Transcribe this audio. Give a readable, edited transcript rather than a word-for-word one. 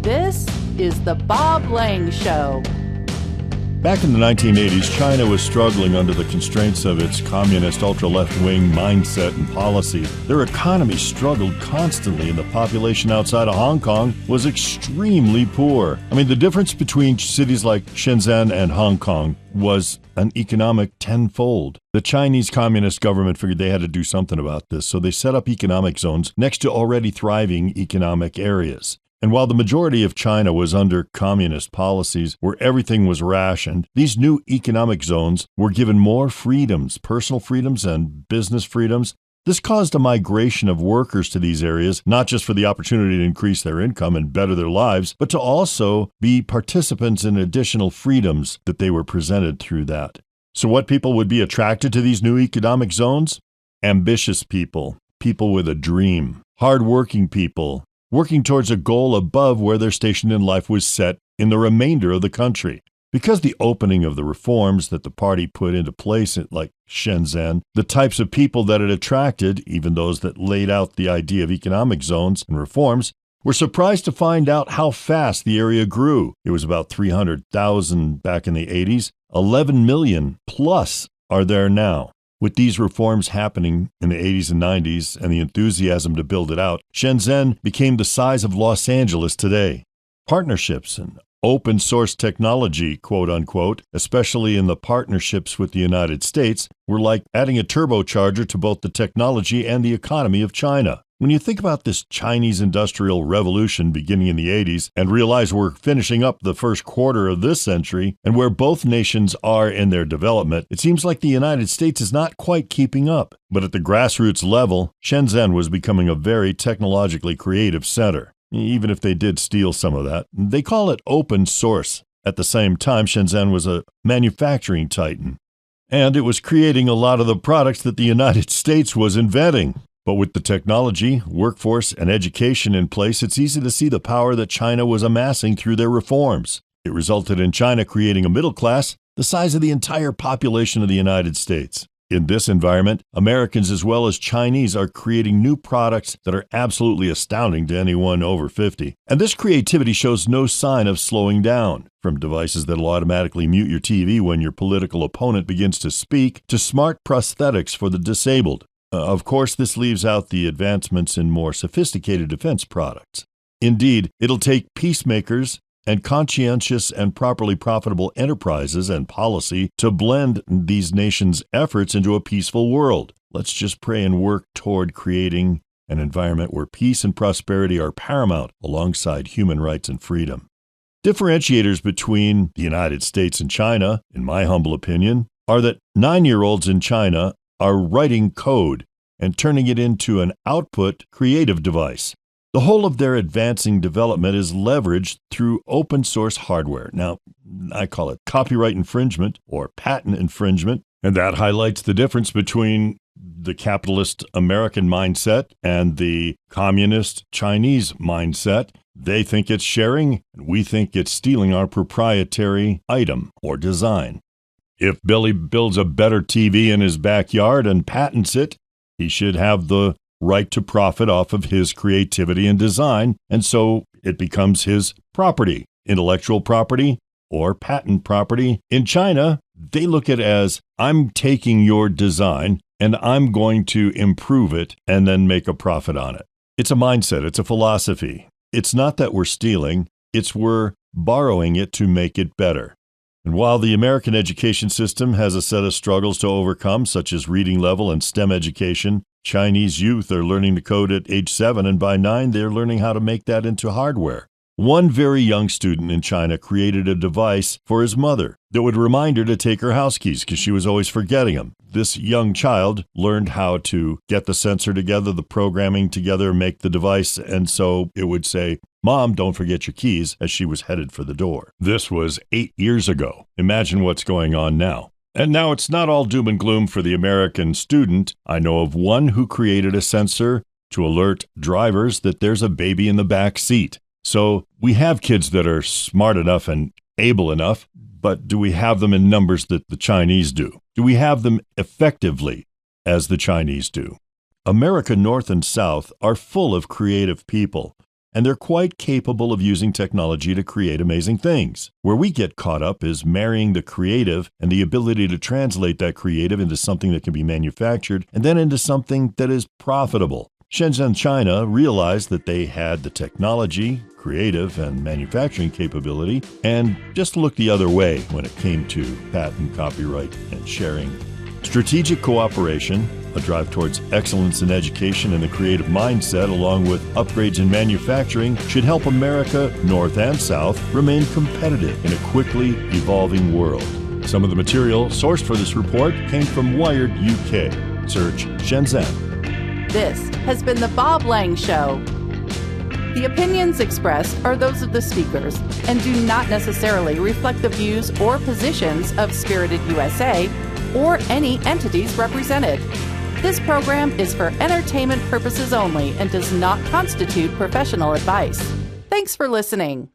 This is the Bob Lange Show. Back in the 1980s, China was struggling under the constraints of its communist ultra-left-wing mindset and policy. Their economy struggled constantly, and the population outside of Hong Kong was extremely poor. I mean, the difference between cities like Shenzhen and Hong Kong was an economic tenfold. The Chinese Communist government figured they had to do something about this, so they set up economic zones next to already thriving economic areas. And while the majority of China was under communist policies where everything was rationed, these new economic zones were given more freedoms, personal freedoms and business freedoms. This caused a migration of workers to these areas, not just for the opportunity to increase their income and better their lives, but to also be participants in additional freedoms that they were presented through that. So what people would be attracted to these new economic zones? Ambitious people, people with a dream, hardworking people, working towards a goal above where their station in life was set in the remainder of the country. Because the opening of the reforms that the party put into place, like Shenzhen, the types of people that it attracted, even those that laid out the idea of economic zones and reforms, were surprised to find out how fast the area grew. It was about 300,000 back in the 80s. 11 million plus are there now. With these reforms happening in the 80s and 90s and the enthusiasm to build it out, Shenzhen became the size of Los Angeles today. Partnerships and open source technology, quote unquote, especially in the partnerships with the United States, were like adding a turbocharger to both the technology and the economy of China. When you think about this Chinese industrial revolution beginning in the 80s and realize we're finishing up the first quarter of this century and where both nations are in their development, it seems like the United States is not quite keeping up. But at the grassroots level, Shenzhen was becoming a very technologically creative center. Even if they did steal some of that, they call it open source. At the same time, Shenzhen was a manufacturing titan, and it was creating a lot of the products that the United States was inventing. But with the technology, workforce, and education in place, it's easy to see the power that China was amassing through their reforms. It resulted in China creating a middle class the size of the entire population of the United States. In this environment, Americans as well as Chinese are creating new products that are absolutely astounding to anyone over 50. And this creativity shows no sign of slowing down. From devices that'll automatically mute your TV when your political opponent begins to speak, to smart prosthetics for the disabled. Of course, this leaves out the advancements in more sophisticated defense products. Indeed, it'll take peacemakers and conscientious and properly profitable enterprises and policy to blend these nations' efforts into a peaceful world. Let's just pray and work toward creating an environment where peace and prosperity are paramount alongside human rights and freedom. Differentiators between the United States and China, in my humble opinion, are that 9-year-olds in China are writing code and turning it into an output creative device. The whole of their advancing development is leveraged through open source hardware. Now, I call it copyright infringement or patent infringement, and that highlights the difference between the capitalist American mindset and the communist Chinese mindset. They think it's sharing, and we think it's stealing our proprietary item or design. If Billy builds a better TV in his backyard and patents it, he should have the right to profit off of his creativity and design, and so it becomes his property, intellectual property or patent property. In China, they look at it as, I'm taking your design and I'm going to improve it and then make a profit on it. It's a mindset, it's a philosophy. It's not that we're stealing, it's we're borrowing it to make it better. And while the American education system has a set of struggles to overcome, such as reading level and STEM education, Chinese youth are learning to code at age 7, and by 9, they're learning how to make that into hardware. One very young student in China created a device for his mother that would remind her to take her house keys because she was always forgetting them. This young child learned how to get the sensor together, the programming together, make the device, and so it would say, "Mom, don't forget your keys," as she was headed for the door. This was 8 years ago. Imagine what's going on now. And now it's not all doom and gloom for the American student. I know of one who created a sensor to alert drivers that there's a baby in the back seat. So we have kids that are smart enough and able enough, but do we have them in numbers that the Chinese do? Do we have them effectively as the Chinese do? America North and South are full of creative people and they're quite capable of using technology to create amazing things. Where we get caught up is marrying the creative and the ability to translate that creative into something that can be manufactured and then into something that is profitable. Shenzhen, China realized that they had the technology, creative, and manufacturing capability and just looked the other way when it came to patent, copyright, and sharing. Strategic cooperation, a drive towards excellence in education and the creative mindset, along with upgrades in manufacturing, should help America, North and South, remain competitive in a quickly evolving world. Some of the material sourced for this report came from Wired UK. Search Shenzhen. This has been the Bob Lange Show. The opinions expressed are those of the speakers and do not necessarily reflect the views or positions of Spirited USA or any entities represented. This program is for entertainment purposes only and does not constitute professional advice. Thanks for listening.